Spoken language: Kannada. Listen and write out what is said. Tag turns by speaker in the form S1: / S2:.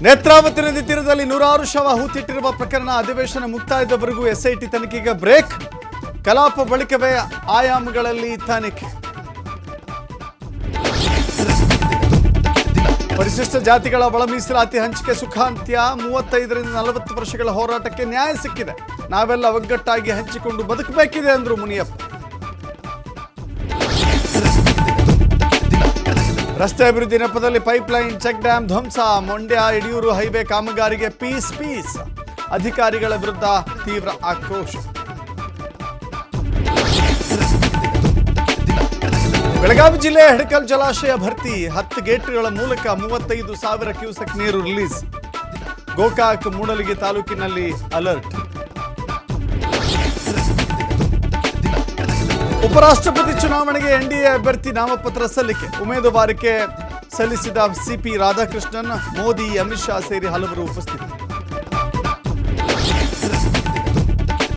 S1: ನೇತ್ರಾವತಿ ನದಿ ತೀರದಲ್ಲಿ ನೂರಾರು ಶವ ಹೂತಿಟ್ಟಿರುವ ಪ್ರಕರಣ ಅಧಿವೇಶನ ಮುಕ್ತಾಯದವರೆಗೂ ಎಸ್ಐಟಿ ತನಿಖೆಗೆ ಬ್ರೇಕ್. ಕಲಾಪ ಬಳಿಕವೇ ಆಯಾಮಗಳಲ್ಲಿ ತನಿಖೆ. ಪರಿಶಿಷ್ಟ ಜಾತಿಗಳ ಒಳ ಮೀಸಲಾತಿ ಹಂಚಿಕೆ ಸುಖಾಂತ್ಯ. 35ರಿಂದ 40 ವರ್ಷಗಳ ಹೋರಾಟಕ್ಕೆ ನ್ಯಾಯ ಸಿಕ್ಕಿದೆ. ನಾವೆಲ್ಲ ಒಗ್ಗಟ್ಟಾಗಿ ಹಂಚಿಕೊಂಡು ಬದುಕಬೇಕಿದೆ ಅಂದ್ರು ಮುನಿಯಪ್ಪ. ರಸ್ತೆ ಅಭಿವೃದ್ಧಿ ನೆಪದಲ್ಲಿ ಪೈಪ್ಲೈನ್, ಚೆಕ್ ಡ್ಯಾಂ ಧ್ವಂಸ. ಮಂಡ್ಯ ಯಡಿಯೂರು ಹೈವೇ ಕಾಮಗಾರಿಗೆ ಪೀಸ್. ಅಧಿಕಾರಿಗಳ ವಿರುದ್ಧ ತೀವ್ರ ಆಕ್ರೋಶ. ಬೆಳಗಾವಿ ಜಿಲ್ಲೆ ಹೆಡಕಲ್ ಜಲಾಶಯ ಭರ್ತಿ. 10 ಗೇಟ್ಗಳ ಮೂಲಕ 35,000 ಕ್ಯೂಸೆಕ್ ನೀರು ರಿಲೀಸ್. ಗೋಕಾಕ್, ಮೂಡಲಗಿ ತಾಲೂಕಿನಲ್ಲಿ ಅಲರ್ಟ್. ಉಪರಾಷ್ಟ್ರಪತಿ ಚುನಾವಣೆಗೆ ಎನ್ಡಿಎ ಅಭ್ಯರ್ಥಿ ನಾಮಪತ್ರ ಸಲ್ಲಿಕೆ. ಉಮೇದುವಾರಿಕೆ ಸಲ್ಲಿಸಿದ ಸಿಪಿ ರಾಧಾಕೃಷ್ಣನ್, ಮೋದಿ, ಅಮಿತ್ ಶಾ ಸೇರಿ ಹಲವರು ಉಪಸ್ಥಿತಿ.